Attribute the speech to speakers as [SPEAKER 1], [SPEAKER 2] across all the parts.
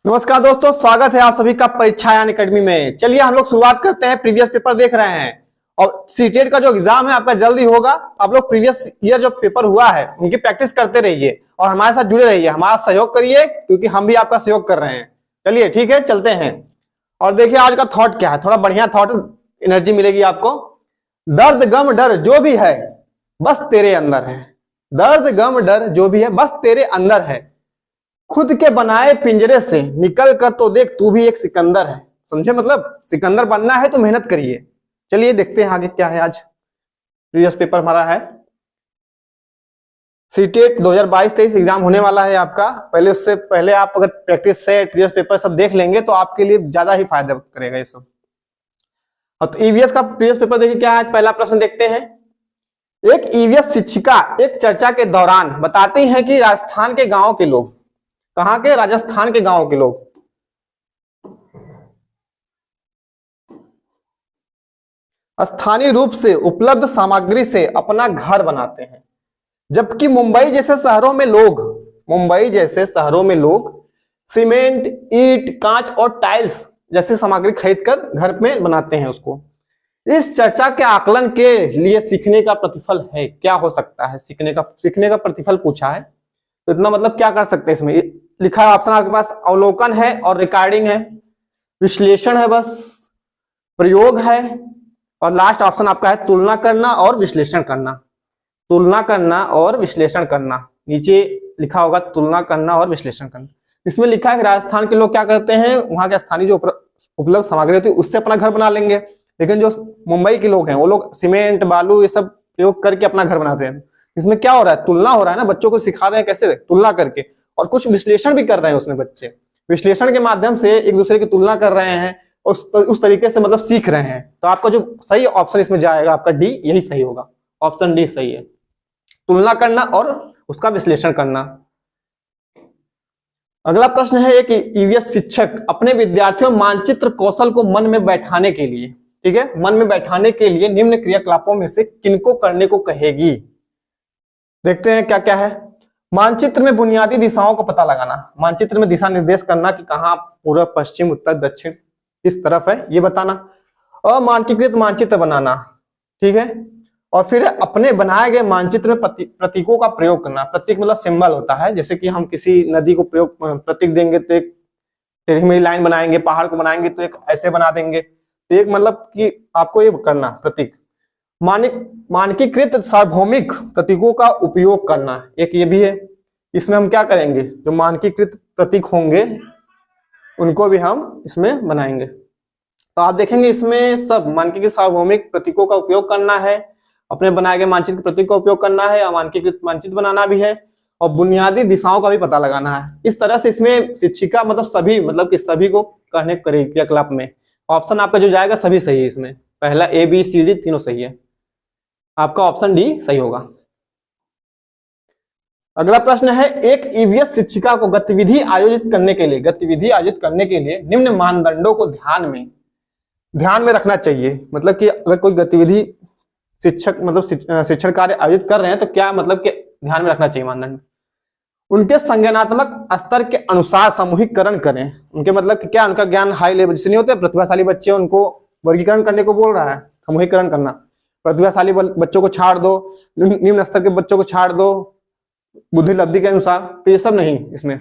[SPEAKER 1] नमस्कार दोस्तों, स्वागत है आप सभी का परीक्षायान एकेडमी में। चलिए हम लोग शुरुआत करते हैं। प्रीवियस पेपर देख रहे हैं और सीटेट का जो एग्जाम है आपका जल्दी होगा। आप लोग प्रीवियस ईयर जो पेपर हुआ है उनकी प्रैक्टिस करते रहिए और हमारे साथ जुड़े रहिए, हमारा सहयोग करिए क्योंकि हम भी आपका सहयोग कर रहे हैं। चलिए ठीक है, चलते हैं और देखिए आज का थॉट क्या है। थोड़ा बढ़िया थॉट, एनर्जी मिलेगी आपको। दर्द गम डर जो भी है बस तेरे अंदर है। दर्द गम डर जो भी है बस तेरे अंदर है। खुद के बनाए पिंजरे से निकल कर तो देख, तू भी एक सिकंदर है। समझे? मतलब सिकंदर बनना है तो मेहनत करिए। चलिए देखते हैं आगे क्या है। आज प्रीवियस पेपर हमारा है सीटेट 2022-23 एग्जाम होने वाला है आपका। पहले उससे पहले आप अगर प्रैक्टिस से प्रीवियस पेपर सब देख लेंगे तो आपके लिए ज्यादा ही फायदा करेगा ये सब। तो ईवीएस का प्रीवियस पेपर देखिए क्या है। आज पहला प्रश्न देखते हैं। एक ईवीएस शिक्षिका एक चर्चा के दौरान बताती हैं कि राजस्थान के गांव के लोग, कहां के? राजस्थान के गांव के लोग स्थानीय रूप से उपलब्ध सामग्री से अपना घर बनाते हैं, जबकि मुंबई जैसे शहरों में लोग सीमेंट, ईंट, कांच और टाइल्स जैसी सामग्री खरीदकर घर में बनाते हैं उसको। इस चर्चा के आकलन के लिए सीखने का प्रतिफल है। क्या हो सकता है? सीखने का प्रतिफल पूछा है तो इतना मतलब क्या कर सकते हैं इसमें? लिखा है ऑप्शन आपके पास, अवलोकन है और रिकॉर्डिंग है, विश्लेषण है, बस प्रयोग है, और लास्ट ऑप्शन आपका है तुलना करना और विश्लेषण करना। तुलना करना और विश्लेषण करना, नीचे लिखा होगा तुलना करना और विश्लेषण करना। इसमें लिखा है कि राजस्थान के लोग क्या करते हैं, वहां के स्थानीय जो उपलब्ध सामग्री होती है उससे अपना घर बना लेंगे, लेकिन जो मुंबई के लोग हैं वो लोग सीमेंट, बालू ये सब प्रयोग करके अपना घर बनाते हैं। इसमें क्या हो रहा है? तुलना हो रहा है ना, बच्चों को सिखा रहे हैं कैसे तुलना करके, और कुछ विश्लेषण भी कर रहे हैं उसमें। बच्चे विश्लेषण के माध्यम से एक दूसरे की तुलना कर रहे हैं, उस तरीके से मतलब सीख रहे हैं। तो आपका जो सही ऑप्शन इसमें जाएगा आपका डी, यही सही होगा। ऑप्शन डी सही है, तुलना करना और उसका विश्लेषण करना। अगला प्रश्न है, एक ईवीएस शिक्षक अपने विद्यार्थियों मानचित्र कौशल को मन में बैठाने के लिए, ठीक है, मन में बैठाने के लिए निम्न क्रियाकलापों में से किनको करने को कहेगी? देखते हैं क्या क्या है। मानचित्र में बुनियादी दिशाओं को पता लगाना, मानचित्र में दिशा निर्देश करना कि कहां पूर्व, पश्चिम, उत्तर, दक्षिण किस तरफ है ये बताना। अमानकीकृत मानचित्र बनाना, ठीक है, और फिर अपने बनाए गए मानचित्र में प्रतीकों का प्रयोग करना। प्रतीक मतलब सिंबल होता है, जैसे कि हम किसी नदी को प्रतीक देंगे तो एक टेढ़ी मेढ़ी लाइन बनाएंगे, पहाड़ को बनाएंगे तो एक ऐसे बना देंगे। तो एक मतलब कि आपको ये करना प्रतीक। मानकीकृत सार्वभौमिक प्रतीकों का उपयोग करना, एक ये भी है। इसमें हम क्या करेंगे, जो मानकीकृत प्रतीक होंगे उनको भी हम इसमें बनाएंगे। तो आप देखेंगे इसमें सब मानकीकृत सार्वभौमिक प्रतीकों का उपयोग करना है, अपने बनाए गए मानचित्र प्रतीक का उपयोग करना है, मानकीकृत मानचित्र बनाना भी है, और बुनियादी दिशाओं का भी पता लगाना है। इस तरह से इसमें शिक्षिका मतलब सभी, मतलब कि सभी को कहने करेगी क्रियाकलाप में। ऑप्शन आपका जो जाएगा सभी सही है इसमें, पहला ए बी सी डी तीनों सही है, आपका ऑप्शन डी सही होगा। अगला प्रश्न है, एक ईवीएस शिक्षिका को गतिविधि आयोजित करने के लिए निम्न मानदंडों को ध्यान में रखना चाहिए। मतलब कि अगर कोई गतिविधि शिक्षक मतलब शिक्षण कार्य आयोजित कर रहे हैं तो क्या मतलब कि ध्यान में रखना चाहिए मानदंड। उनके संज्ञानात्मक स्तर के अनुसार समूहीकरण करें। उनके मतलब कि क्या, उनका ज्ञान हाई लेवल जैसे नहीं होते, प्रतिभाशाली बच्चे, उनको वर्गीकरण करने को बोल रहा है, समूहीकरण करना। प्रतिभाशाली बच्चों को छाड़ दो, निम्न स्तर के बच्चों को छाड़ दो बुद्धि लब्धि के अनुसार। तो ये सब नहीं। इसमें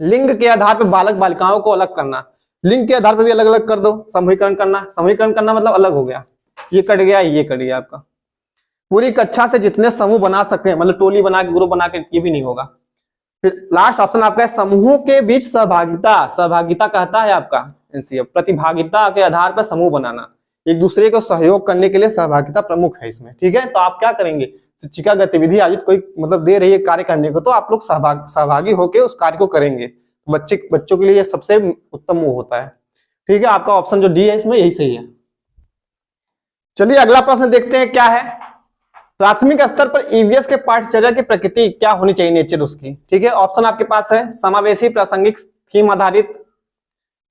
[SPEAKER 1] लिंग के आधार पर बालक बालिकाओं को अलग करना, लिंग के आधार पर भी अलग अलग कर दो। समूहीकरण करना मतलब अलग हो गया, ये कट गया, ये कट गया आपका। पूरी कक्षा से जितने समूह बना सके, मतलब टोली बना के, ग्रुप बना के, ये भी नहीं होगा। फिर लास्ट ऑप्शन आपका है समूहों के बीच सहभागिता कहता है आपका एनसीएफ, प्रतिभागिता के आधार पर समूह बनाना, एक दूसरे को सहयोग करने के लिए सहभागिता प्रमुख है इसमें, ठीक है। तो आप क्या करेंगे, शिक्षिका गतिविधि आयोजित कोई मतलब दे रही है कार्य करने को, तो आप लोग सहभागी होकर उस कार्य को करेंगे। बच्चों के लिए सबसे उत्तम वो होता है, ठीक है। आपका ऑप्शन जो डी है इसमें यही सही है। चलिए अगला प्रश्न देखते हैं क्या है। प्राथमिक स्तर पर ईवीएस के पाठ्यचर्या की प्रकृति क्या होनी चाहिए, नेचर उसकी, ठीक है। ऑप्शन आपके पास है समावेशी, प्रासंगिक, थीम आधारित,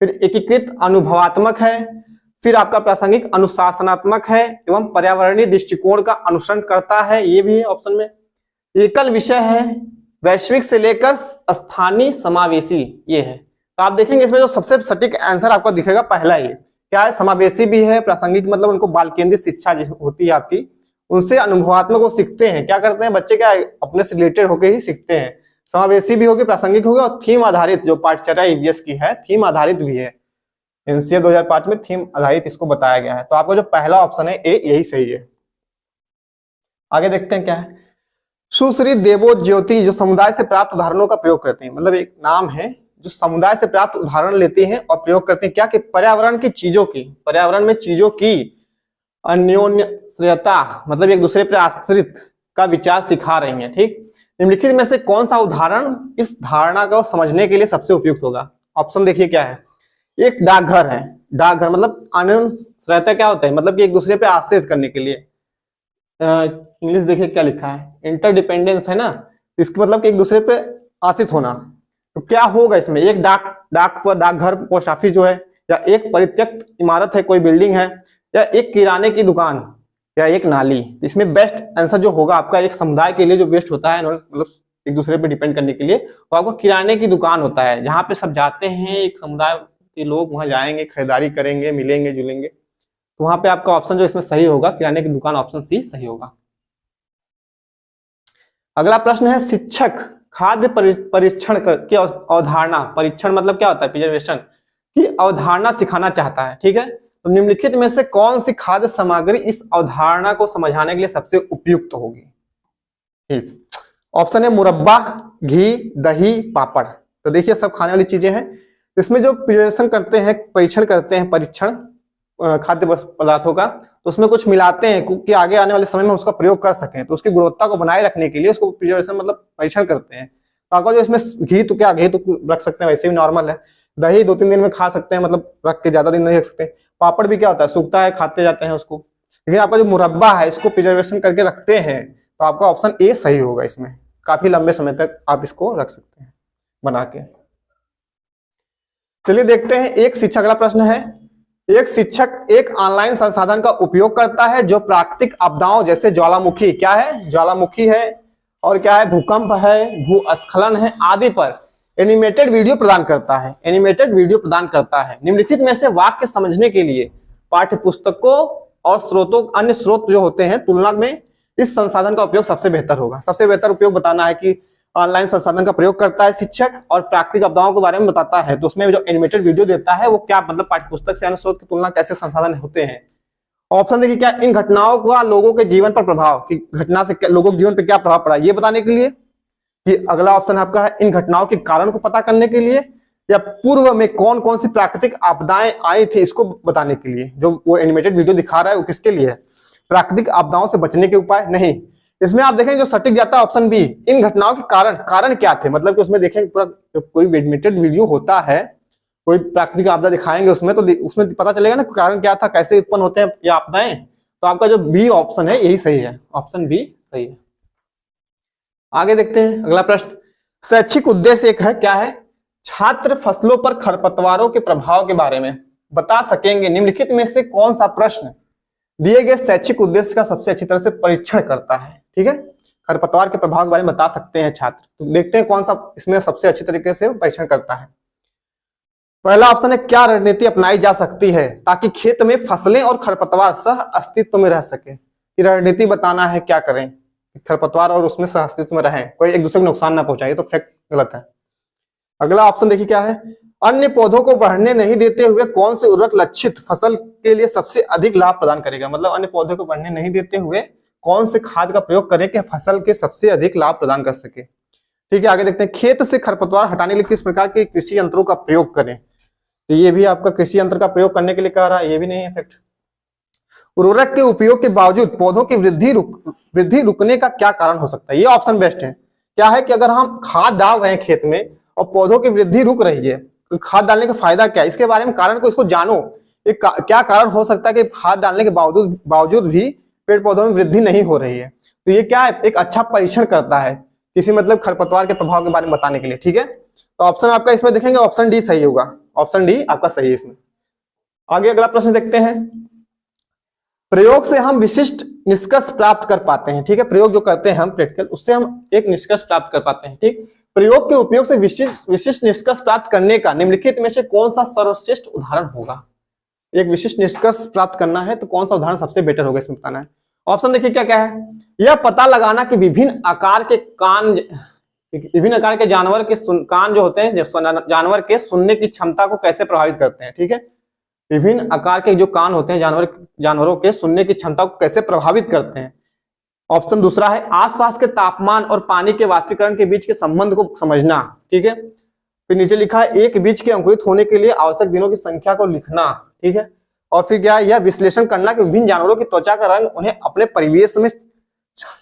[SPEAKER 1] फिर एकीकृत, अनुभवात्मक है, फिर आपका प्रासंगिक, अनुशासनात्मक है, एवं पर्यावरणीय दृष्टिकोण का अनुसरण करता है, ये भी है ऑप्शन में। एकल विषय है, वैश्विक से लेकर स्थानीय समावेशी, ये है। तो आप देखेंगे इसमें जो सबसे सटीक आंसर आपको दिखेगा पहला ही क्या है, समावेशी भी है, प्रासंगिक मतलब उनको बाल केंद्रित शिक्षा जो होती है आपकी, उनसे अनुभवात्मक वो सीखते हैं। क्या करते हैं बच्चे, क्या अपने से रिलेटेड होकर ही सीखते हैं। समावेशी भी होगी, प्रासंगिक होगी और थीम आधारित, जो पाठचर्या ईवीएस की है थीम आधारित भी है। एनसीए 2005 में थीम आधारित इसको बताया गया है। तो आपका जो पहला ऑप्शन है ए यही सही है। आगे देखते हैं क्या है। सुश्री देवो ज्योति जो समुदाय से प्राप्त उदाहरणों का प्रयोग करते हैं, मतलब एक नाम है जो समुदाय से प्राप्त उदाहरण लेते हैं और प्रयोग करते हैं क्या, कि पर्यावरण की चीजों की, पर्यावरण में चीजों की अन्योन्यता मतलब एक दूसरे पर आश्रित का विचार सिखा रही है। ठीक, निम्नलिखित में से कौन सा उदाहरण इस धारणा को समझने के लिए सबसे उपयुक्त होगा। ऑप्शन देखिए क्या है। एक डाकघर है, डाकघर मतलब अन्योन्यता क्या होता है, मतलब कि एक दूसरे पे आश्रित करने के लिए। इंग्लिश देखिए क्या लिखा है, इंटरडिपेंडेंस है ना, इसका मतलब कि एक दूसरे पे आश्रित होना। तो क्या होगा इसमें, एक डाकघर पोस्ट ऑफिस जो है, या एक परित्यक्त इमारत है कोई बिल्डिंग है, या एक किराने की दुकान, या एक नाली। इसमें बेस्ट आंसर जो होगा आपका, एक समुदाय के लिए जो बेस्ट होता है मतलब एक दूसरे पे डिपेंड करने के लिए, वो आपको किराने की दुकान होता है, जहां पे सब जाते हैं, एक समुदाय के लोग वहां जाएंगे, खरीदारी करेंगे, मिलेंगे जुलेंगे। तो वहां पे आपका ऑप्शन जो इसमें सही होगा किराने की दुकान, ऑप्शन सी सही होगा। अगला प्रश्न है, शिक्षक खाद्य परीक्षण की अवधारणा, परीक्षण मतलब क्या होता है, प्रिजर्वेशन की अवधारणा सिखाना चाहता है। ठीक है, तो निम्नलिखित में से कौन सी खाद्य सामग्री इस अवधारणा को समझाने के लिए सबसे उपयुक्त होगी। ठीक, ऑप्शन है मुरब्बा, घी, दही, पापड़। तो देखिए सब खाने वाली चीजें हैं। इसमें जो प्रिजर्वेशन करते हैं, परीक्षण करते हैं, परीक्षण खाद्य पदार्थों का, तो उसमें कुछ मिलाते हैं कि आगे आने वाले समय में उसका प्रयोग कर सकें। तो उसकी गुणवत्ता को बनाए रखने के लिए उसको प्रिजर्वेशन मतलब परीक्षण करते हैं। तो आपका जो इसमें घी, तो क्या घी तो रख सकते हैं, वैसे भी नॉर्मल है। दही 2-3 दिन में खा सकते हैं, मतलब रख के ज्यादा दिन नहीं रख सकते। पापड़ भी क्या होता है, सूखता है, खाते जाते हैं उसको। लेकिन आपका जो मुरब्बा है इसको प्रिजर्वेशन करके रखते हैं, तो आपका ऑप्शन ए सही होगा। इसमें काफी लंबे समय तक आप इसको रख सकते हैं बना के। चलिए देखते हैं एक शिक्षक, अगला प्रश्न है, एक शिक्षक एक ऑनलाइन संसाधन का उपयोग करता है जो प्राकृतिक आपदाओं जैसे ज्वालामुखी, क्या है, ज्वालामुखी है, और क्या है, भूकंप है, भूस्खलन है आदि पर एनिमेटेड वीडियो प्रदान करता है, एनिमेटेड वीडियो प्रदान करता है। निम्नलिखित में से वाक्य समझने के लिए पाठ्य पुस्तकों और स्रोतों, अन्य स्रोत जो होते हैं तुलना में इस संसाधन का उपयोग सबसे बेहतर होगा। सबसे बेहतर उपयोग बताना है कि ऑनलाइन संसाधन का प्रयोग करता है शिक्षक और प्राकृतिक आपदाओं के बारे में बताता है। तो उसमें जो एनिमेटेड वीडियो देता है वो क्या, मतलब पाठ्यपुस्तक से अन्य स्रोत की तुलना कैसे संसाधन होते हैं। ऑप्शन देखिए क्या, इन घटनाओं का लोगों के जीवन पर प्रभाव, कि घटना से लोगों के जीवन पर क्या प्रभाव पड़ा ये बताने के लिए। कि अगला ऑप्शन आपका है इन घटनाओं के कारण को पता करने के लिए, या पूर्व में कौन कौन सी प्राकृतिक आपदाएं आई थी इसको बताने के लिए। जो वो एनिमेटेड वीडियो दिखा रहा है वो किसके लिए है, प्राकृतिक आपदाओं से बचने के उपाय नहीं। इसमें आप देखें जो सटीक जाता है ऑप्शन बी, इन घटनाओं के कारण क्या थे, मतलब कि उसमें देखें पूरा कोई एनिमेटेड वीडियो होता है, कोई प्राकृतिक आपदा दिखाएंगे उसमें, तो उसमें पता चलेगा ना कारण क्या था, कैसे उत्पन्न होते हैं ये आपदाएं। तो आपका जो बी ऑप्शन है यही सही है, ऑप्शन बी सही है। आगे देखते हैं अगला प्रश्न, शैक्षिक उद्देश्य एक है, क्या है, छात्र फसलों पर खरपतवारों के प्रभाव के बारे में बता सकेंगे। निम्नलिखित में से कौन सा प्रश्न दिए गए शैक्षिक उद्देश्य का सबसे अच्छी तरह से परीक्षण करता है। ठीक है, खरपतवार के प्रभाव के बारे में बता सकते हैं छात्र। तो देखते हैं कौन सा इसमें सबसे अच्छी तरीके से परीक्षण करता है। पहला ऑप्शन है, क्या रणनीति अपनाई जा सकती है ताकि खेत में फसलें और खरपतवार सह अस्तित्व में रह सके। कि रणनीति बताना है क्या करें, खरपतवार और उसमें सह अस्तित्व में रहें, कोई एक दूसरे को नुकसान ना पहुंचाए, तो फैक्ट गलत है। अगला ऑप्शन देखिए क्या है, अन्य पौधों को बढ़ने नहीं देते हुए कौन से उर्वरक लक्षित फसल के लिए सबसे अधिक लाभ प्रदान करेगा। मतलब अन्य पौधों को बढ़ने नहीं देते हुए कौन से खाद का प्रयोग करें कि फसल के सबसे अधिक लाभ प्रदान कर सके। ठीक है, आगे देखते हैं, खेत से खरपतवार हटाने के लिए किस प्रकार के कृषि यंत्रों का प्रयोग करें। तो ये भी आपका कृषि यंत्र का प्रयोग करने के लिए कह रहा है, ये भी नहीं है फैक्ट। उर्वरक के उपयोग के बावजूद पौधों की वृद्धि रुकने का क्या कारण हो सकता है। ये ऑप्शन बेस्ट है। क्या है कि अगर हम खाद डाल रहे हैं खेत में और पौधों की वृद्धि रुक रही है, तो खाद डालने का फायदा क्या है, इसके बारे में कारण को इसको जानो। क्या कारण हो सकता है कि खाद डालने के बावजूद भी पेड़ पौधों में वृद्धि नहीं हो रही है। तो ये क्या है, एक अच्छा परीक्षण करता है किसी मतलब खरपतवार के प्रभाव के बारे में बताने के लिए। ठीक है, तो ऑप्शन आपका इसमें देखेंगे ऑप्शन डी सही होगा, ऑप्शन डी आपका सही है इसमें। आगे अगला प्रश्न देखते हैं, प्रयोग से हम विशिष्ट निष्कर्ष प्राप्त कर पाते हैं। ठीक है, प्रयोग जो करते हैं हम प्रैक्टिकल, उससे हम एक निष्कर्ष प्राप्त कर पाते हैं। ठीक, प्रयोग के उपयोग से विशिष्ट विशिष्ट निष्कर्ष प्राप्त करने का निम्नलिखित में से कौन सा सर्वश्रेष्ठ उदाहरण होगा? एक विशिष्ट निष्कर्ष प्राप्त करना है तो कौन सा उदाहरण सबसे बेटर होगा, इसमें बताना है। ऑप्शन देखिए क्या क्या है। यह पता लगाना कि विभिन्न आकार के कान, विभिन्न आकार के जानवर के कान जो होते हैं, जानवर के सुनने की क्षमता को कैसे प्रभावित करते हैं। ठीक है, विभिन्न आकार के जो कान होते हैं जानवरों के सुनने की क्षमता को कैसे प्रभावित करते हैं। ऑप्शन दूसरा है आसपास के तापमान और पानी के वाष्पीकरण के बीच के संबंध को समझना। ठीक है, फिर नीचे लिखा है एक बीज के अंकुरित होने के लिए आवश्यक दिनों की संख्या को लिखना। ठीक है, और फिर क्या है, यह विश्लेषण करना कि विभिन्न जानवरों की त्वचा का रंग उन्हें अपने परिवेश में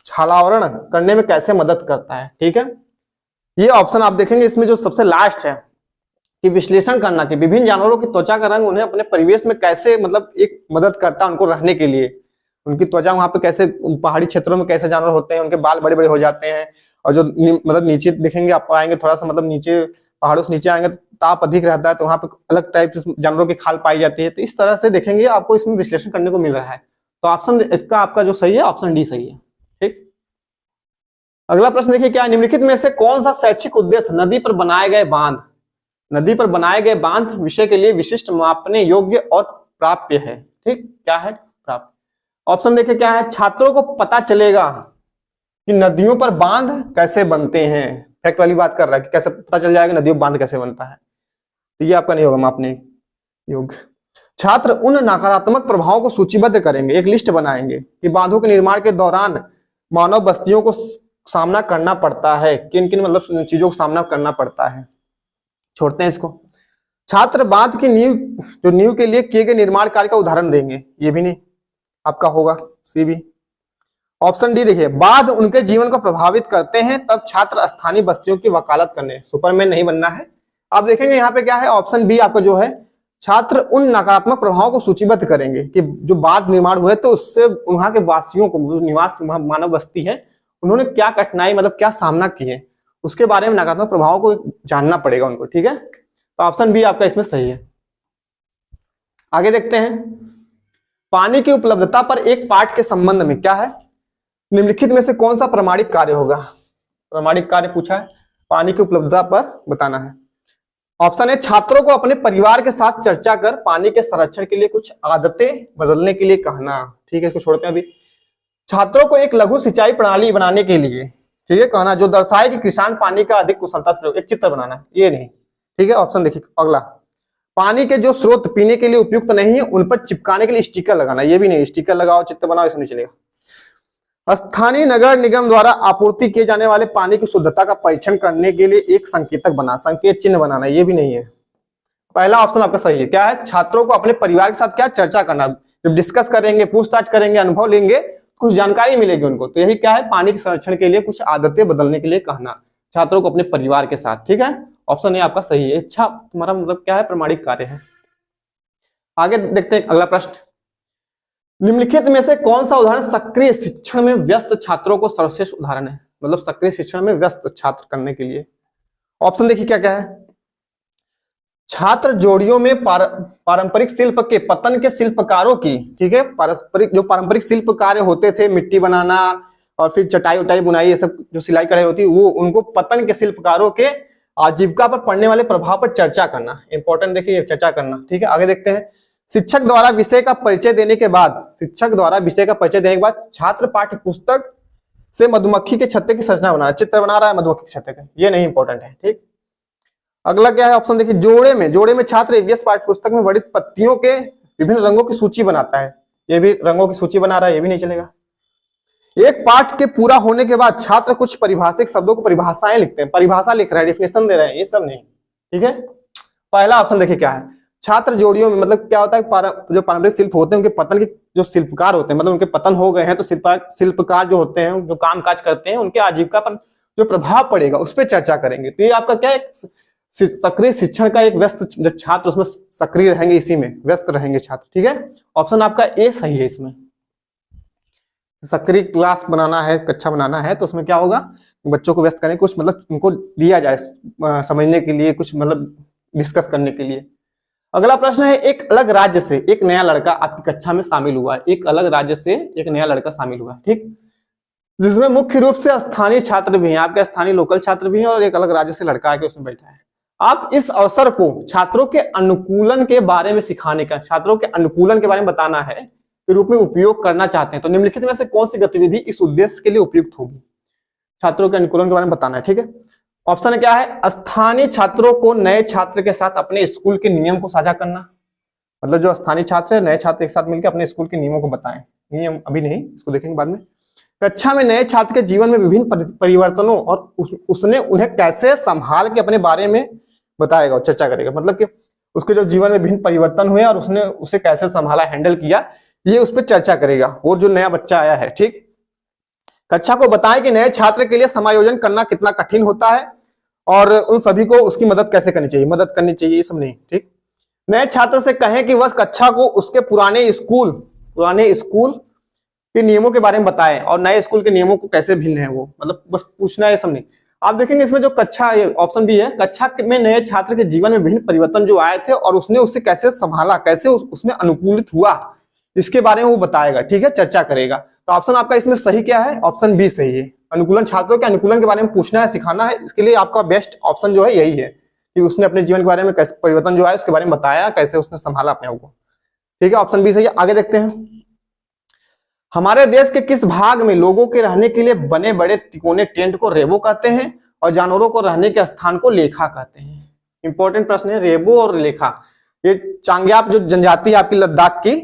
[SPEAKER 1] छालावरण करने में कैसे मदद करता है। ठीक है, ये ऑप्शन आप देखेंगे इसमें जो सबसे लास्ट है कि विश्लेषण करना कि विभिन्न जानवरों की त्वचा का रंग उन्हें अपने परिवेश में कैसे मतलब एक मदद करता है उनको रहने के लिए। उनकी त्वचा वहां पे कैसे, पहाड़ी क्षेत्रों में कैसे जानवर होते हैं, उनके बाल बड़े बड़े हो जाते हैं, और जो मतलब नीचे देखेंगे आप आएंगे थोड़ा सा मतलब नीचे पहाड़ों से नीचे आएंगे तो ताप अधिक रहता है, तो वहां पे अलग टाइप से जानवरों की खाल पाई जाती है। तो इस तरह से देखेंगे आपको इसमें विश्लेषण करने को मिल रहा है। तो ऑप्शन इसका आपका जो सही है ऑप्शन डी सही है। ठीक, अगला प्रश्न देखिए क्या, निम्नलिखित में से कौन सा शैक्षिक उद्देश्य नदी पर बनाए गए बांध, नदी पर बनाए गए बांध विषय के लिए विशिष्ट मापने योग्य और प्राप्य है। ठीक, क्या है प्राप्य। ऑप्शन देखिए क्या है, छात्रों को पता चलेगा कि नदियों पर बांध कैसे बनते हैं। फैक्ट वाली बात कर रहा है कि कैसे पता चल जाएगा नदियों पर बांध कैसे बनता है, तो ये आपका नहीं होगा मापने योग्य। छात्र उन नकारात्मक प्रभावों को सूचीबद्ध करेंगे, एक लिस्ट बनाएंगे कि बांधों के निर्माण के दौरान मानव बस्तियों को सामना करना पड़ता है, किन किन मतलब चीजों को सामना करना पड़ता है। छोड़ते हैं इसको। छात्र बांध की नींव के लिए किए गए निर्माण कार्य का उदाहरण देंगे, ये भी नहीं आपका होगा, सी भी। ऑप्शन डी देखिए, बांध उनके जीवन को प्रभावित करते हैं तब छात्र स्थानीय बस्तियों की वकालत करने, सुपरमैन नहीं बनना है। आप देखेंगे यहाँ पे क्या है, ऑप्शन बी आपका जो है, छात्र उन नकारात्मक प्रभावों को सूचीबद्ध करेंगे कि जो बांध निर्माण हुए तो उससे वहां के वासियों को, निवास मानव बस्ती है, उन्होंने क्या कठिनाई मतलब क्या सामना किए, उसके बारे में नकारात्मक प्रभावों को जानना पड़ेगा उनको। ठीक है, तो ऑप्शन बी आपका इसमें सही है। आगे देखते हैं, पानी की उपलब्धता पर एक पाठ के संबंध में क्या है, निम्नलिखित में से कौन सा प्रमाणिक कार्य होगा। प्रमाणिक कार्य पूछा है, पानी की उपलब्धता पर बताना है। ऑप्शन है छात्रों को अपने परिवार के साथ चर्चा कर पानी के संरक्षण के लिए कुछ आदतें बदलने के लिए कहना। ठीक है, इसको छोड़ते हैं अभी। छात्रों को एक लघु सिंचाई प्रणाली बनाने के लिए, ठीक है, कहना जो दर्शाए कि किसान पानी का अधिक कुशलता से, एक चित्र बनाना, ये नहीं। ठीक है, ऑप्शन देखिए अगला, पानी के जो स्रोत पीने के लिए उपयुक्त नहीं है उन पर चिपकाने के लिए स्टिकर लगाना, ये भी नहीं, स्टिकर लगाओ चित्र बनाओ ऐसा नहीं चलेगा। स्थानीय नगर निगम द्वारा आपूर्ति किए जाने वाले पानी की शुद्धता का परीक्षण करने के लिए एक संकेतक बना, संकेत चिन्ह बनाना, ये भी नहीं है। पहला ऑप्शन आपका सही है, क्या है, छात्रों को अपने परिवार के साथ क्या चर्चा करना, जब डिस्कस करेंगे, पूछताछ करेंगे, अनुभव लेंगे, कुछ जानकारी मिलेगी उनको। तो यही क्या है, पानी के संरक्षण के लिए कुछ आदतें बदलने के लिए कहना, छात्रों को अपने परिवार के साथ। ठीक है, ऑप्शन ए आपका सही है। अच्छा, तुम्हारा मतलब क्या है, प्रमाणिक कार्य है। आगे देखते हैं अगला प्रश्न, निम्नलिखित में से कौन सा उदाहरण सक्रिय शिक्षण में व्यस्त छात्रों को सर्वश्रेष्ठ उदाहरण है, मतलब सक्रिय शिक्षण में व्यस्त छात्र करने के लिए। ऑप्शन देखिए क्या क्या है, छात्र जोड़ियों में पारंपरिक शिल्प के पतन के शिल्पकारों की, ठीक है, पारंपरिक शिल्प कार्य होते थे, मिट्टी बनाना और फिर चटाई उटाई बुनाई, ये सब जो सिलाई कढ़ाई होती है, वो उनको पतन के शिल्पकारों के आजीविका पर पड़ने वाले प्रभाव पर चर्चा करना, इंपॉर्टेंट देखिए चर्चा करना। ठीक है, आगे देखते हैं, शिक्षक द्वारा विषय का परिचय देने के बाद, छात्र पाठ्य पुस्तक से मधुमक्खी के छत्ते की संरचना बना, चित्र बना रहा है मधुमक्खी के छत्ते का, ये नहीं इंपॉर्टेंट है। ठीक, अगला क्या है, ऑप्शन देखिए, जोड़े में छात्र ईवीएस पाठ्य पुस्तक में वर्णित पत्तियों के विभिन्न रंगों की सूची बनाता है, ये भी रंगों की सूची बना रहा है, ये भी नहीं चलेगा। एक पाठ के पूरा होने के बाद छात्र कुछ परिभाषिक शब्दों को परिभाषाएं लिखते हैं, परिभाषा लिख रहे हैं, डेफिनेशन दे रहे हैं, ये सब नहीं। ठीक है, पहला ऑप्शन देखिए क्या है, छात्र जोड़ियों में मतलब क्या होता है, जो पारंपरिक शिल्प होते हैं उनके पतन के जो शिल्पकार होते हैं, मतलब उनके पतन हो गए हैं तो शिल्पकार जो होते हैं, जो काम काज करते हैं, उनके आजीविका पर जो प्रभाव पड़ेगा उस पर चर्चा करेंगे। तो ये आपका क्या है, सक्रिय शिक्षण का एक व्यस्त, जो छात्र उसमें सक्रिय रहेंगे, इसी में व्यस्त रहेंगे छात्र। ठीक है, ऑप्शन आपका ए सही है। इसमें सक्रिय क्लास बनाना है, कक्षा बनाना है, तो उसमें क्या होगा, बच्चों को व्यस्त करें, कुछ मतलब उनको दिया जाए समझने के लिए, कुछ मतलब डिस्कस करने के लिए। अगला प्रश्न है, एक अलग राज्य से एक नया लड़का आपकी कक्षा में शामिल हुआ है, एक अलग राज्य से एक नया लड़का शामिल हुआ है। ठीक, जिसमें मुख्य रूप से स्थानीय छात्र भी हैं, आपके स्थानीय लोकल छात्र भी हैं और एक अलग राज्य से लड़का आके उसमें बैठा है। आप इस अवसर को छात्रों के अनुकूलन के बारे में सिखाने का, छात्रों के अनुकूलन के बारे में बताना है के रूप में उपयोग करना चाहते हैं। तो निम्नलिखित में से कौन सी गतिविधि इस उद्देश्य के लिए उपयुक्त होगी? छात्रों के अनुकूलन के बारे में बताना है, ठीक है। ऑप्शन क्या है? स्थानीय छात्रों को नए छात्र के साथ अपने स्कूल के नियम को साझा करना, मतलब जो स्थानीय छात्र है नए छात्र एक साथ मिलकर अपने स्कूल के नियमों को बताएं। नियम अभी नहीं, इसको देखेंगे बाद में। कक्षा में नए छात्र के जीवन में विभिन्न परिवर्तनों और उसने उन्हें कैसे संभाल के अपने बारे में बताएगा और चर्चा करेगा, मतलब कि उसके जो जीवन में विभिन्न परिवर्तन हुए और उसने उसे कैसे संभाला, हैंडल किया, ये उस पर चर्चा करेगा। और जो नया बच्चा आया है, ठीक, कक्षा को बताएं कि नए छात्र के लिए समायोजन करना कितना कठिन होता है और उन सभी को उसकी मदद कैसे करनी चाहिए, मदद करनी चाहिए, ये सब नहीं, ठीक। नए छात्र से कहें कि वह कक्षा को उसके पुराने स्कूल के नियमों के बारे में बताएं और नए स्कूल के नियमों को कैसे भिन्न है वो, मतलब बस पूछना है, सब नहीं। आप देखेंगे इसमें जो कक्षा, ये ऑप्शन भी है, कक्षा में नए छात्र के जीवन में विभिन्न परिवर्तन जो आए थे और उसने उससे कैसे संभाला, कैसे उसमें अनुकूलित हुआ, इसके बारे में वो बताएगा, ठीक है, चर्चा करेगा। तो ऑप्शन आपका इसमें सही क्या है? ऑप्शन बी सही है। अनुकूलन, छात्रों के अनुकूलन के बारे में पूछना है, सिखाना है, इसके लिए आपका बेस्ट ऑप्शन जो है यही है कि उसने अपने जीवन के बारे में कैसे परिवर्तन जो है उसके बारे में बताया, कैसे उसने संभाला अपने आप को, ठीक है, ऑप्शन बी सही है। आगे देखते हैं। हमारे देश के किस भाग में लोगों के रहने के लिए बने बड़े तिकोने टेंट को रेबो कहते हैं और जानवरों को रहने के स्थान को लेखा कहते हैं? इंपॉर्टेंट प्रश्न है, रेबो और लेखा। ये चांग्याप जो जनजाति है आपकी लद्दाख की,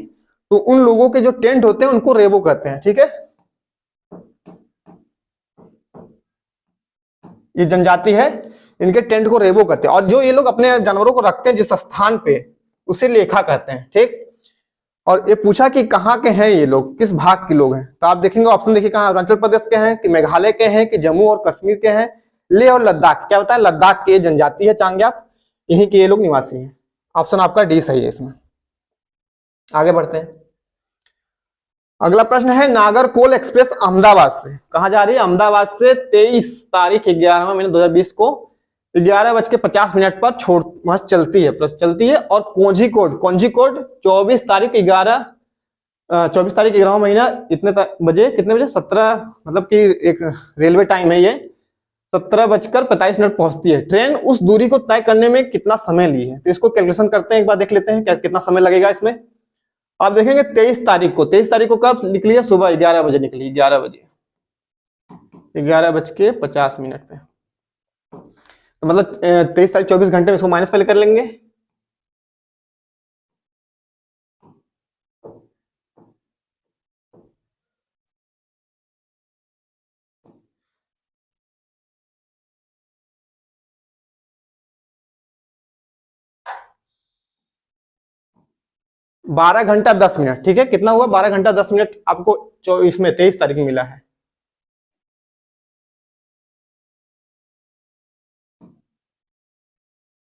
[SPEAKER 1] तो उन लोगों के जो टेंट होते हैं उनको रेबो कहते हैं, ठीक है। ये जनजाति है, इनके टेंट को रेबो कहते हैं और जो ये लोग अपने जानवरों को रखते हैं जिस स्थान पे, उसे लेखा कहते हैं, ठीक। और ये पूछा कि कहाँ के हैं ये लोग, किस भाग के लोग हैं, तो आप देखेंगे ऑप्शन देखिए कहाँ, अरुणाचल प्रदेश के हैं कि मेघालय के हैं कि जम्मू और कश्मीर के हैं, लेह और लद्दाख। क्या बताया? लद्दाख के जनजाति है चांग्याप, यहीं के ये लोग निवासी हैं। ऑप्शन आपका डी सही है इसमें। आगे बढ़ते हैं। अगला प्रश्न है, नागरकोल एक्सप्रेस अहमदाबाद से कहाँ जा रही है? अहमदाबाद से 23 तारीख 11वां महीना 2020 को 11:50 पर वहां चलती है और कोझिकोड 24 तारीख 11वां महीना कितने बजे 17, मतलब कि एक रेलवे टाइम है ये, 17:45 पहुंचती है। ट्रेन उस दूरी को तय करने में कितना समय ली है? तो इसको कैलकुलेशन करते हैं, एक बार देख लेते हैं कितना समय लगेगा इसमें। आप देखेंगे 23 तारीख को कब निकली है? सुबह 11 बजे निकली, 11:50 पे, तो मतलब 23 तारीख 24 घंटे में इसको माइनस पहले कर लेंगे। बारह घंटा 10 मिनट, ठीक है, कितना हुआ? 12 घंटा 10 मिनट आपको इसमें 23 तारीख में मिला है।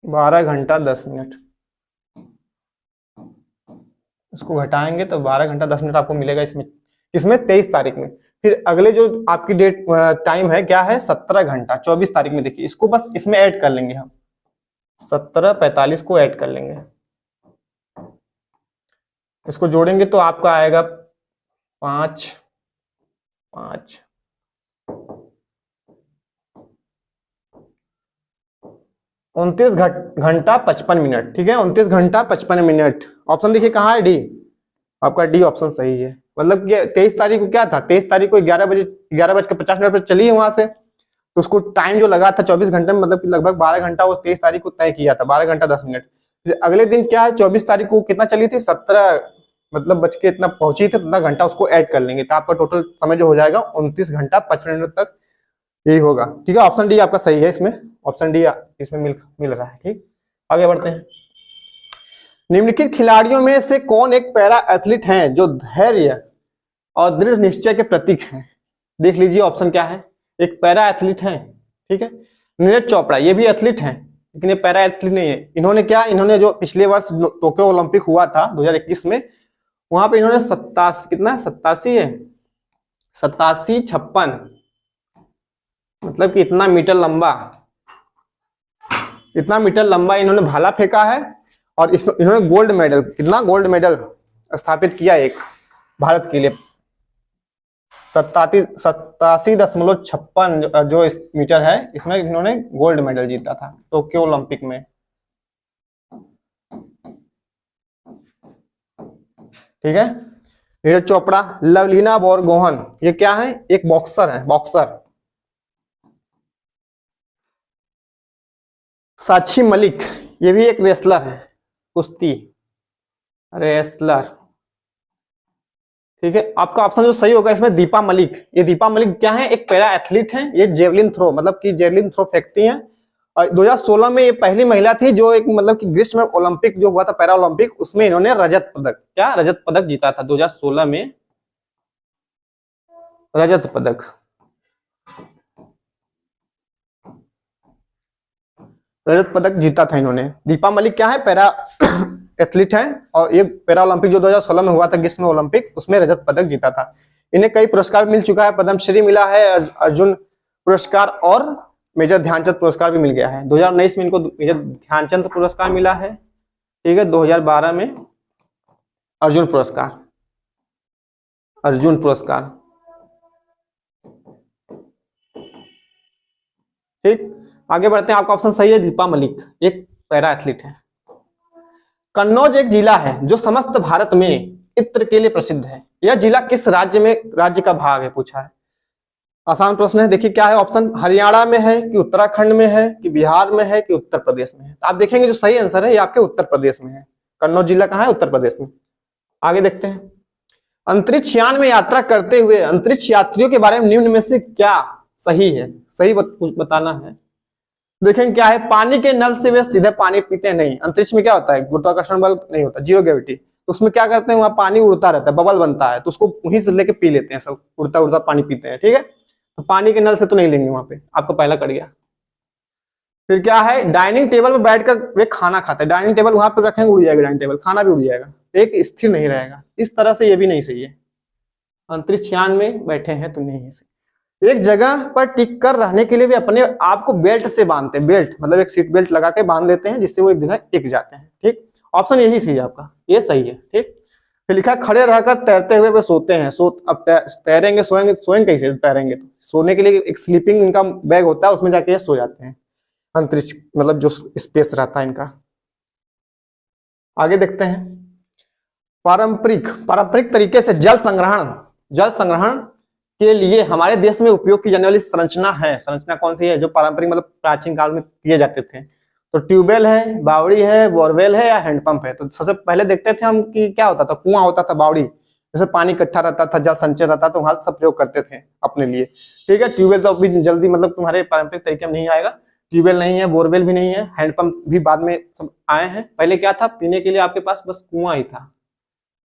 [SPEAKER 1] बारह घंटा 10 मिनट, इसको घटाएंगे तो 12 घंटा 10 मिनट आपको मिलेगा इसमें 23 तारीख में। फिर अगले जो आपकी डेट टाइम है क्या है? 17 घंटा 24 तारीख में। देखिए इसको बस इसमें ऐड कर लेंगे हम, 17:45 को ऐड कर लेंगे, इसको जोड़ेंगे तो आपका आएगा 5 29 घंटा 55 मिनट, ठीक है, 29 घंटा 55 मिनट। ऑप्शन देखिए कहाँ है? डी, आपका डी ऑप्शन सही है। मतलब कि 23 तारीख को क्या था? 23 तारीख को 11:50 पर चली है वहां से, तो उसको टाइम जो लगा था 24 घंटे में, मतलब कि लगभग 12 घंटा वो 23 तारीख को तय किया था, 12 घंटा 10 मिनट। फिर अगले दिन क्या है? 24 तारीख को कितना चली थी? 17 मतलब बज के इतना पहुंची थी, उतना घंटा उसको ऐड कर लेंगे, तो आपका टोटल समय जो हो जाएगा 29 घंटा 55 मिनट तक यही होगा, ठीक है। ऑप्शन डी आपका सही है इसमें, ऑप्शन डी इसमें मिल रहा है, ठीक। आगे बढ़ते हैं। निम्नलिखित खिलाड़ियों में से कौन एक पैरा एथलीट हैं जो धैर्य और दृढ़ निश्चय के प्रतीक हैं? देख लीजिए ऑप्शन क्या है। एक पैरा एथलीट है, ठीक है, नीरज चोपड़ा, ये भी एथलीट हैं लेकिन ये पैरा एथलीट नहीं है। इन्होंने जो पिछले वर्ष टोक्यो ओलंपिक हुआ था 2021 में, वहां पे इन्होंने 87 है, 87-56, मतलब कि इतना मीटर लंबा इन्होंने भाला फेंका है और इन्होंने गोल्ड मेडल स्थापित किया एक भारत के लिए। 87.56 जो इस मीटर है, इसमें इन्होंने गोल्ड मेडल जीता था टोक्यो ओलंपिक में। ठीक है। नीरज चोपड़ा, लवलीना बोरगोहन, ये क्या है? एक बॉक्सर है, बॉक्सर। साक्षी मलिक, ये भी एक रेसलर है, कुश्ती रेसलर। ठीक है, आपका ऑप्शन जो सही होगा इसमें दीपा मलिक। ये दीपा मलिक क्या है? एक पैरा एथलीट है। ये जेवलिन थ्रो, मतलब कि जेवलिन थ्रो फेंकती हैं। और 2016 में ये पहली महिला थी जो एक मतलब कि ग्रीष्म ओलंपिक जो हुआ था, पैरा ओलंपिक, उसमें इन्होंने रजत पदक, क्या रजत पदक जीता था 2016 में, रजत पदक। रजत पदक जीता था इन्होंने। दीपा मलिक क्या है? पैरा एथलीट है, और ये पैरा ओलंपिक जो 2016 में हुआ था ग्रीष्म ओलंपिक, उसमें रजत पदक जीता था। इन्हें कई पुरस्कार मिल चुका है, पद्मश्री मिला है, अर्जुन पुरस्कार और मेजर ध्यानचंद पुरस्कार भी मिल गया है। 2019 में इनको मेजर ध्यानचंद पुरस्कार मिला है। ठीक है, 2012 में अर्जुन पुरस्कार, अर्जुन पुरस्कार। ठीक, आगे बढ़ते हैं। आपका ऑप्शन सही है, दीपा मलिक एक पैरा एथलीट है। कन्नौज एक जिला है जो समस्त भारत में इत्र के लिए प्रसिद्ध है। यह जिला किस राज्य का भाग है, पूछा है। आसान प्रश्न है। देखिए क्या है ऑप्शन, हरियाणा में है कि उत्तराखंड में है कि बिहार में है कि उत्तर प्रदेश में है। तो आप देखेंगे जो सही आंसर है ये आपके उत्तर प्रदेश में है। कन्नौज जिला कहाँ है? उत्तर प्रदेश में। आगे देखते हैं। अंतरिक्ष यान में यात्रा करते हुए अंतरिक्ष यात्रियों के बारे में निम्न में से क्या सही है? सही बताना है। देखेंगे क्या है, पानी के नल से वे सीधे पानी पीते नहीं। अंतरिक्ष में क्या होता है? गुरुत्वाकर्षण बल नहीं होता, जीरो ग्रेविटी। तो उसमें क्या करते हैं, वहां पानी उड़ता रहता है, बबल बनता है, तो उसको वहीं से लेके पी लेते हैं सब, उड़ता उड़ता पानी पीते हैं। ठीक है, तो पानी के नल से तो नहीं लेंगे वहां पे, आपको पहला कट गया। फिर क्या है, डाइनिंग टेबल पर बैठकर वे खाना खाते हैं। डाइनिंग टेबल वहां पर रखेंगे, उड़ जाएगा डाइनिंग टेबल, खाना भी उड़ जाएगा, एक स्थिर नहीं रहेगा। इस तरह से ये भी नहीं सही है। अंतरिक्ष यान में बैठे हैं तो नहीं है सही। एक जगह पर टिक कर रहने के लिए वे अपने आप को बेल्ट से बांधते हैं। बेल्ट मतलब एक सीट बेल्ट लगा के बांध देते हैं, जिससे वो एक जगह टिक जाते हैं। ठीक, ऑप्शन यही सही है आपका, ये सही है। ठीक, फिर लिखा खड़े रहकर तैरते हुए वे सोते हैं। अब तैरेंगे, सोएंगे कैसे? तैरेंगे तो सोने के लिए एक स्लीपिंग इनका बैग होता है, उसमें जाके सो जाते हैं। अंतरिक्ष मतलब जो स्पेस रहता है इनका। आगे देखते हैं। पारंपरिक तरीके से जल संग्रहण के लिए हमारे देश में उपयोग की जाने वाली संरचना है। संरचना कौन सी है जो पारंपरिक मतलब प्राचीन काल में किए जाते थे? तो ट्यूबवेल है, बावड़ी है, बोरवेल है या हैंडपंप है। तो सबसे पहले देखते थे हम कि क्या होता था, कुआं होता था, बावड़ी, जैसे पानी इकट्ठा रहता था, जल संचय रहता था, तो वहां सब प्रयोग करते थे अपने लिए। ठीक है, ट्यूबवेल तो अभी जल्दी मतलब तुम्हारे पारंपरिक तरीके में नहीं आएगा। ट्यूबवेल नहीं है, बोरवेल भी नहीं है, हैंडपंप भी बाद में सब आए हैं। पहले क्या था, पीने के लिए आपके पास बस कुआं ही था,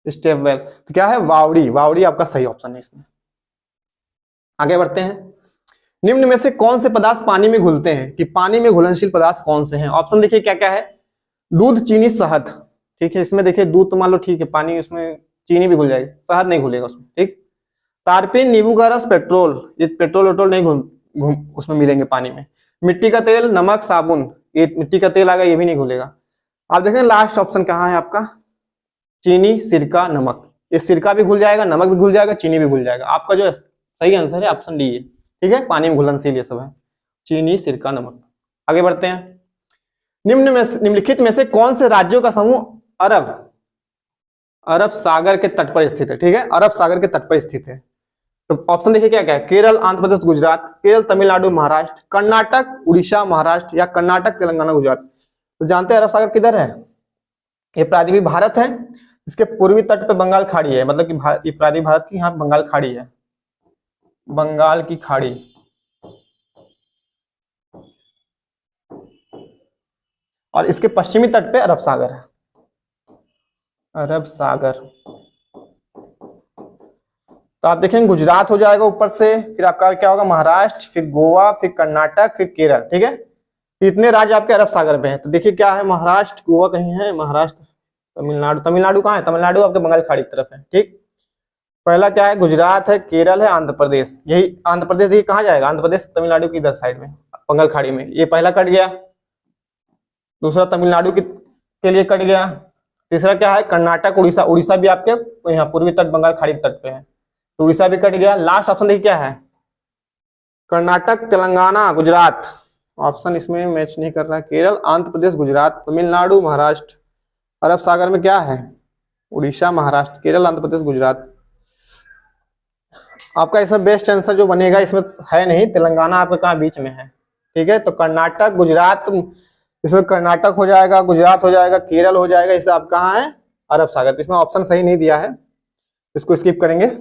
[SPEAKER 1] स्टेप वेल। तो क्या है, बावड़ी आपका सही ऑप्शन है इसमें। आगे बढ़ते हैं। निम्न में से कौन से पदार्थ पानी में घुलते हैं, कि पानी में घुलनशील पदार्थ कौन से हैं? ऑप्शन देखिए क्या क्या है, दूध, चीनी, शहद। ठीक है, इसमें देखिए दूध तो मान लो ठीक है, पानी उसमें चीनी भी घुल जाएगी, शहद नहीं घुलेगा उसमें। ठीक, तारपीन, नींबू का रस, पेट्रोल, ये पेट्रोल वेट्रोल नहीं उसमें मिलेंगे पानी में। मिट्टी का तेल, नमक, साबुन, ये मिट्टी का तेल आ गया, ये भी नहीं घुलेगा। आप देखें लास्ट ऑप्शन कहाँ है आपका, चीनी, सिरका, नमक। ये सिरका भी घुल जाएगा, नमक भी घुल जाएगा, चीनी भी घुल जाएगा। आपका जो सही आंसर है ऑप्शन डी है। ठीक है, पानी में घुलनशील ये सब है, चीनी, सिरका, नमक। आगे बढ़ते हैं। निम्नलिखित में से कौन से राज्यों का समूह अरब सागर के तट पर स्थित है? ठीक है, अरब सागर के तट पर स्थित है। तो ऑप्शन देखिए क्या क्या है, केरल, आंध्र प्रदेश, गुजरात, केरल, तमिलनाडु, महाराष्ट्र, कर्नाटक, उड़ीसा, महाराष्ट्र, या कर्नाटक, तेलंगाना, गुजरात। तो जानते हैं अरब सागर किधर है? ये प्रायद्वीपीय भारत है। इसके पूर्वी तट पे बंगाल खाड़ी है, मतलब कि ये प्रायद्वीपीय भारत की यहाँ बंगाल खाड़ी है, बंगाल की खाड़ी। और इसके पश्चिमी तट पे अरब सागर है, अरब सागर। तो आप देखेंगे गुजरात हो जाएगा ऊपर से, फिर आपका क्या होगा, महाराष्ट्र, फिर गोवा, फिर कर्नाटक, फिर केरल। ठीक है, इतने राज्य आपके अरब सागर पे हैं। तो देखिए क्या है, महाराष्ट्र, गोवा कहीं है, महाराष्ट्र, तमिलनाडु कहाँ है? तमिलनाडु आपके बंगाल खाड़ी की तरफ है। ठीक, पहला क्या है, गुजरात है, केरल है, आंध्र प्रदेश। यही आंध्र प्रदेश ये कहाँ जाएगा, आंध्र प्रदेश तमिलनाडु की इधर साइड में, बंगाल खाड़ी में। ये पहला कट गया। दूसरा तमिलनाडु के लिए कट गया। तीसरा क्या है, कर्नाटक, उड़ीसा। उड़ीसा भी आपके यहाँ पूर्वी तट बंगाल खाड़ी के तट पे है। तो उड़ीसा भी कट गया। लास्ट ऑप्शन देखिए क्या है, कर्नाटक, तेलंगाना, गुजरात। ऑप्शन इसमें मैच नहीं कर रहा है। केरल, आंध्र प्रदेश, गुजरात, तमिलनाडु, महाराष्ट्र। अरब सागर में क्या है, उड़ीसा, महाराष्ट्र, केरल, आंध्र प्रदेश, गुजरात। आपका इसमें बेस्ट आंसर जो बनेगा इसमें है नहीं, तेलंगाना आपका कहाँ बीच में है। ठीक है, तो कर्नाटक, गुजरात, इसमें कर्नाटक हो जाएगा, गुजरात हो जाएगा, केरल हो जाएगा, इसे आप कहाँ है, अरब सागर। इसमें ऑप्शन सही नहीं दिया है, इसको स्किप करेंगे।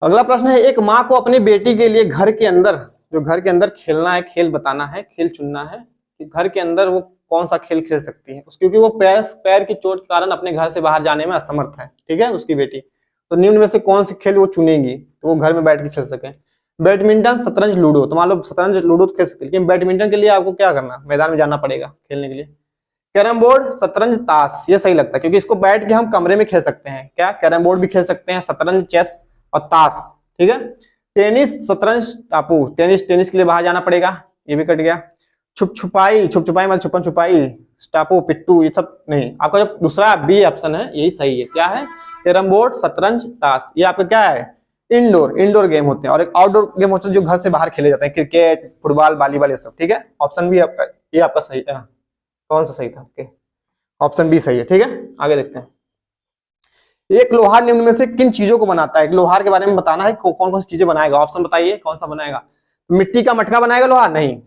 [SPEAKER 1] अगला प्रश्न है, एक माँ को अपनी बेटी के लिए घर के अंदर, जो घर के अंदर खेलना है, खेल बताना है, खेल चुनना है कि घर के अंदर वो कौन सा खेल खेल सकती है, क्योंकि वो पैर की चोट के कारण अपने घर से बाहर जाने में असमर्थ है। ठीक है, उसकी बेटी, तो निम्न में से कौन सी खेल वो चुनेगी तो वो घर में बैठ के खेल सके। बैडमिंटन, शतरंज, लूडो। तो मान लो शतरंज, लूडो तो खेल सकते, लेकिन बैडमिंटन के लिए आपको क्या करना, मैदान में जाना पड़ेगा खेलने के लिए। कैरम बोर्ड, शतरंज, ताश, ये सही लगता है क्योंकि इसको बैठ के हम कमरे में खेल सकते हैं। क्या, कैरम बोर्ड भी खेल सकते हैं, शतरंज, चेस और ताश। ठीक है, टेनिस, शतरंज, टापू। टेनिस के लिए बाहर जाना पड़ेगा, ये भी कट गया। छुप छुपाई मतलब छुपन छुपाई, टापू, पिट्टू, ये सब नहीं। आपका जो दूसरा बी ऑप्शन है यही सही है। क्या है, कैरम बोर्ड, शतरंज, ताश। ये आपका क्या है, इंडोर गेम होते हैं। और एक आउटडोर गेम होते हैं जो घर से बाहर खेले जाते हैं, क्रिकेट, फुटबॉल, वॉलीबॉल, ये सब। ठीक है, ऑप्शन बी आपका, ये आपका सही है। कौन सा सही था, ओके, ऑप्शन बी सही है। ठीक है, आगे देखते हैं। एक लोहार निम्न में से किन चीजों को बनाता है। एक लोहार के बारे में बताना है, कौन कौन सी चीजें बनाएगा। ऑप्शन बताइए, कौन सा बनाएगा। मिट्टी का मटका बनाएगा लोहार, नहीं।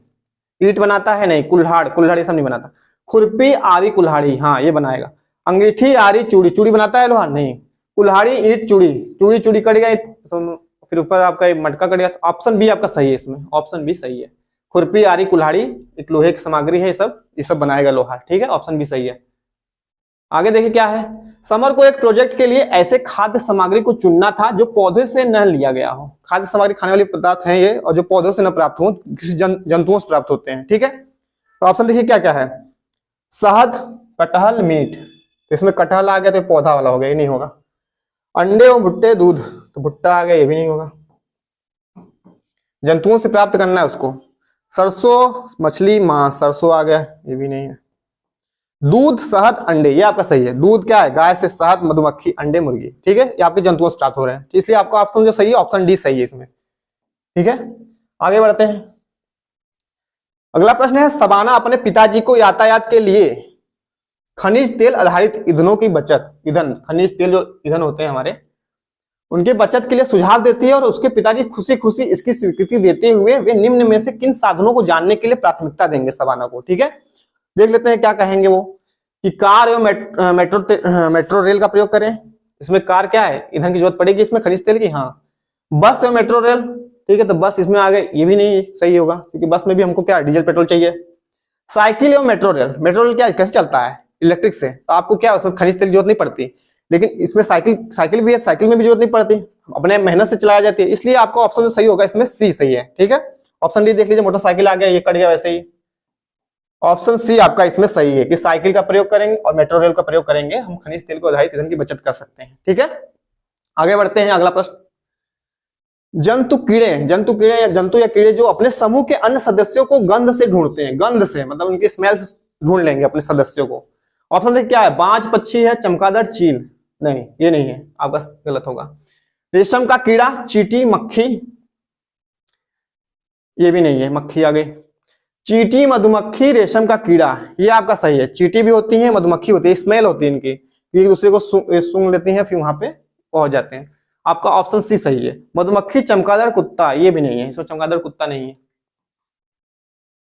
[SPEAKER 1] ईंट बनाता है, नहीं। कुल्हाड़ ये सब नहीं बनाता। खुरपी, आरी, कुल्हाड़ी, हाँ ये बनाएगा। अंगीठी, आरी, चूड़ी बनाता है लोहार, नहीं। कुल्हाड़ी, ईंट, चूड़ी कट गया, फिर ऊपर आपका मटका कट गया। ऑप्शन बी आपका सही है, इसमें ऑप्शन बी सही है। खुरपी, आरी, कुल्हाड़ी एक लोहे की सामग्री है, ये सब बनाएगा लोहार। ठीक है, ऑप्शन बी सही है। आगे देखिए क्या है, समर को एक प्रोजेक्ट के लिए ऐसे खाद्य सामग्री को चुनना था जो पौधे से न लिया गया हो। खाद्य सामग्री खाने वाले पदार्थ हैं ये, और जो पौधों से न प्राप्त हो, किसी जंतुओं से प्राप्त होते हैं। ठीक है, तो ऑप्शन देखिए क्या क्या है, शहद, कटहल, मीट। तो इसमें कटहल आ गया तो पौधा वाला हो गया, ये नहीं होगा। अंडे और भुट्टे, दूध, तो भुट्टा आ गया, ये भी नहीं होगा। जंतुओं से प्राप्त करना है उसको। सरसों, मछली, मांस, सरसों आ गया, ये भी नहीं है। दूध, शहद, अंडे, ये आपका सही है। दूध क्या है, गाय से, शहद, मधुमक्खी, अंडे, मुर्गी। ठीक है, ये आपके जंतुओं से प्राप्त हो रहे हैं, इसलिए आपका ऑप्शन जो सही है ऑप्शन डी सही है इसमें। ठीक है, आगे बढ़ते हैं। अगला प्रश्न है, सबाना अपने पिताजी को यातायात के लिए खनिज तेल आधारित ईंधनों की बचत, खनिज तेल जो ईंधन होते हैं हमारे, उनके बचत के लिए सुझाव देती है, और उसके पिताजी खुशी खुशी इसकी स्वीकृति देते हुए वे निम्न में से किन साधनों को जानने के लिए प्राथमिकता देंगे सबाना को। ठीक है, देख लेते हैं क्या कहेंगे वो, कि कार एवं मेट्रो रेल का प्रयोग करें। इसमें कार क्या है, ईंधन की जरूरत पड़ेगी इसमें खनिज तेल की, हाँ। बस एवं मेट्रो रेल, ठीक है, तो बस इसमें आ गए, ये भी नहीं सही होगा क्योंकि बस में भी हमको क्या डीजल पेट्रोल चाहिए। साइकिल एवं मेट्रो रेल क्या कैसे चलता है, इलेक्ट्रिक से, तो आपको क्या उसमें खनिज तेल की जरूरत नहीं पड़ती। लेकिन इसमें साइकिल भी है, साइकिल में भी जरूरत नहीं पड़ती, अपने मेहनत से चलाया जाती है, इसलिए आपका ऑप्शन जो सही होगा इसमें सी सही है। ठीक है, ऑप्शन डी देख लीजिए, मोटरसाइकिल आ गया, ये कट गया वैसे ही। ऑप्शन सी आपका इसमें सही है कि साइकिल का प्रयोग करेंगे और मेट्रो रेल का प्रयोग करेंगे, हम खनिज तेल को आधारित ईंधन की बचत कर सकते हैं। ठीक है, आगे बढ़ते हैं। अगला प्रश्न, जंतु या कीड़े जो अपने समूह के अन्य सदस्यों को गंध से ढूंढते हैं, गंध से मतलब उनकी स्मेल से ढूंढ लेंगे अपने सदस्यों को। ऑप्शन देखिए क्या है, बाज, पक्षी है, चमगादड़, चील, नहीं ये नहीं है, आपका गलत होगा। रेशम का कीड़ा, चींटी, मक्खी, ये भी नहीं है, मक्खी आ गई। चींटी, मधुमक्खी, रेशम का कीड़ा, ये आपका सही है। चींटी भी होती है, मधुमक्खी होती है, स्मेल होती है इनकी, एक दूसरे को सूंघ लेती हैं, फिर वहां पे पहुंच जाते हैं। आपका ऑप्शन सी सही है। मधुमक्खी, चमगादड़, कुत्ता, ये भी नहीं है, इसमें चमगादड़, कुत्ता नहीं है।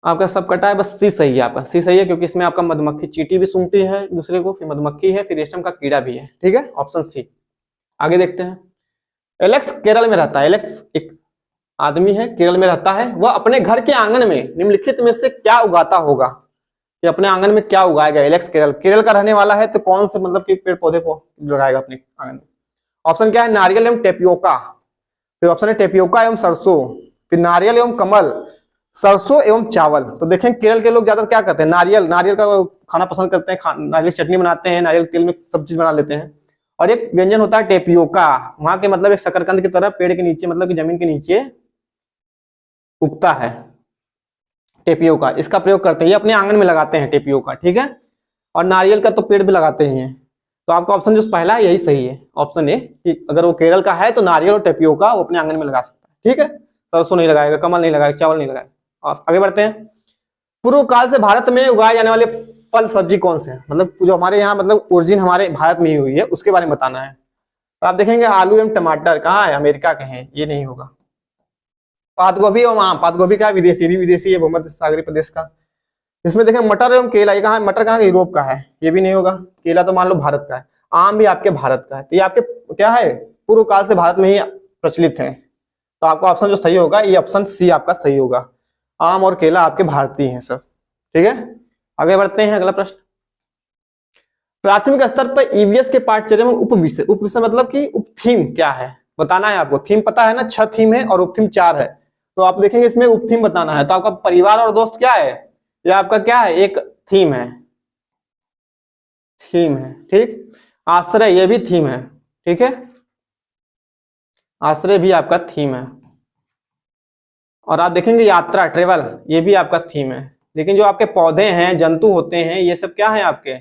[SPEAKER 1] आपका सब कटा है, बस सी सही है। आपका सी सही है क्योंकि इसमें आपका मधुमक्खी, चींटी भी सूंघती है दूसरे को, फिर मधुमक्खी है, फिर रेशम का कीड़ा भी है। ठीक है, ऑप्शन सी। आगे देखते हैं। एलेक्स केरल में रहता है, एलेक्स एक आदमी है, केरल में रहता है। वह अपने घर के आंगन में निम्नलिखित में से क्या उगाता होगा, कि अपने आंगन में क्या उगाएगा। एलेक्स केरल का रहने वाला है, तो कौन से मतलब कि पेड़ पौधे को लगाएगा अपने आंगन में। ऑप्शन क्या है, नारियल एवं टेपियोका, फिर ऑप्शन है टेपियोका एवं सरसों, फिर नारियल एवं कमल, सरसों एवं चावल। तो देखें केरल के लोग ज्यादा क्या करते हैं, नारियल का खाना पसंद करते हैं, नारियल चटनी बनाते हैं, नारियल तेल में सब चीज बना लेते हैं। और एक व्यंजन होता है टेपियोका, वहां के मतलब एक शकरकंद की तरह पेड़ के नीचे, मतलब कि जमीन के नीचे उगता है टेपियोका, इसका प्रयोग करते हैं, ये अपने आंगन में लगाते हैं टेपियोका। ठीक है, और नारियल का तो पेड़ भी लगाते हैं। तो आपका ऑप्शन जो पहला है यही सही है, ऑप्शन ए, कि अगर वो केरल का है तो नारियल और टेपियोका वो अपने आंगन में लगा सकता है। ठीक है, सरसों नहीं लगाएगा, कमल नहीं लगाएगा, चावल नहीं लगाएगा। और आगे बढ़ते हैं। पूर्व काल से भारत में उगाए जाने वाले फल सब्जी कौन से हैं, मतलब जो हमारे यहाँ मतलब ओरिजिन हमारे भारत में ही हुई है उसके बारे में बताना है। तो आप देखेंगे आलू एवं टमाटर कहाँ है, अमेरिका के हैं, ये नहीं होगा। पात गोभी और पात गोभी का विदेशी, भी विदेशी है, भूमध्य सागरीय प्रदेश का। इसमें देखें मटर एवं केला, ये कहाँ है, मटर कहाँ है, यूरोप का है, ये भी नहीं होगा। केला तो मान लो भारत का है, आम भी आपके भारत का है, तो ये आपके क्या है, पूर्व काल से भारत में ही प्रचलित है। तो आपका ऑप्शन जो सही होगा ये ऑप्शन सी आपका सही होगा, आम और केला आपके भारतीय हैं सब। ठीक है, आगे बढ़ते हैं। अगला प्रश्न, प्राथमिक स्तर पर ईवीएस के पाठ्यक्रम में उपविषय, उपविषय मतलब कि उपथीम क्या है बताना है आपको। थीम पता है ना, 6 थीम है और उपथीम 4 है। तो आप देखेंगे इसमें उपथीम बताना है। तो आपका परिवार और दोस्त क्या है, ये आपका क्या है, एक थीम है, थीम है। ठीक, आश्रय ये भी थीम है। ठीक है, आश्रय भी आपका थीम है। और आप देखेंगे यात्रा ट्रेवल ये भी आपका थीम है। लेकिन जो आपके पौधे हैं, जंतु होते हैं, ये सब क्या है आपके,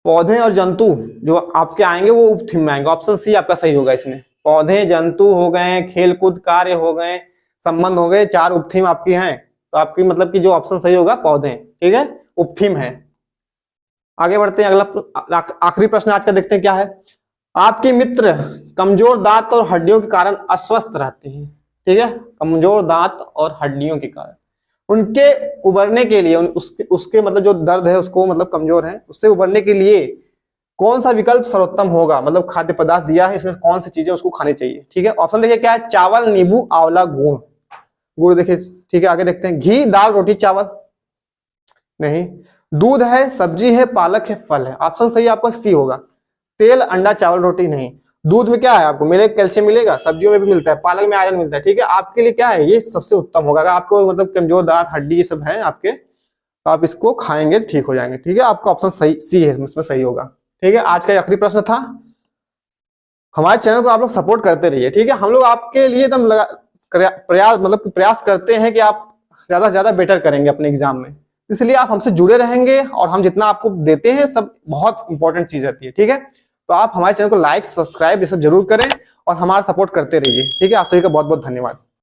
[SPEAKER 1] पौधे और जंतु जो आपके आएंगे वो उपथीम में आएंगे। ऑप्शन सी आपका सही होगा इसमें। पौधे जंतु हो गए, खेलकूद कार्य हो गए, संबंध हो गए, 4 उपथीम आपकी हैं। तो आपकी मतलब कि जो ऑप्शन सही होगा पौधे, ठीक है, उपथीम है। आगे बढ़ते हैं। अगला आखिरी प्रश्न आज का देखते हैं क्या है। आपके मित्र कमजोर दांत और हड्डियों के कारण अस्वस्थ रहते हैं। ठीक है, कमजोर दांत और हड्डियों के कारण उनके उबरने के लिए, उसके मतलब जो दर्द है उसको मतलब कमजोर है, उससे उबरने के लिए कौन सा विकल्प सर्वोत्तम होगा, मतलब खाद्य पदार्थ दिया है, इसमें कौन सी चीजें उसको खानी चाहिए। ठीक है, ऑप्शन देखिए क्या है, चावल, नींबू, आंवला, गुड़। गुड़ देखिए, ठीक है। आगे देखते हैं, घी, दाल, रोटी, चावल नहीं, दूध है, सब्जी है, पालक है, फल है। ऑप्शन सही आपका सी होगा, तेल, अंडा, चावल, रोटी नहीं। दूध में क्या है आपको मिलेगा, कैल्शियम मिलेगा, सब्जियों में भी मिलता है, पालक में आयरन मिलता है। ठीक है, आपके लिए क्या है, ये सबसे उत्तम होगा। अगर आपको मतलब कमजोर दांत हड्डी ये सब है आपके, तो आप इसको खाएंगे ठीक हो जाएंगे। ठीक है, आपका ऑप्शन सही सी है, इसमें सही होगा। ठीक है, आज का आखिरी प्रश्न था। हमारे चैनल को आप लोग सपोर्ट करते रहिए। ठीक है, हम लोग आपके लिए एकदम प्रयास करते हैं कि आप ज्यादा से ज्यादा बेटर करेंगे अपने एग्जाम में, इसलिए आप हमसे जुड़े रहेंगे और हम जितना आपको देते हैं सब बहुत इंपॉर्टेंट चीज रहती है। ठीक है, तो आप हमारे चैनल को लाइक, सब्सक्राइब ये सब जरूर करें और हमारा सपोर्ट करते रहिए। ठीक है, आप सभी का बहुत बहुत धन्यवाद।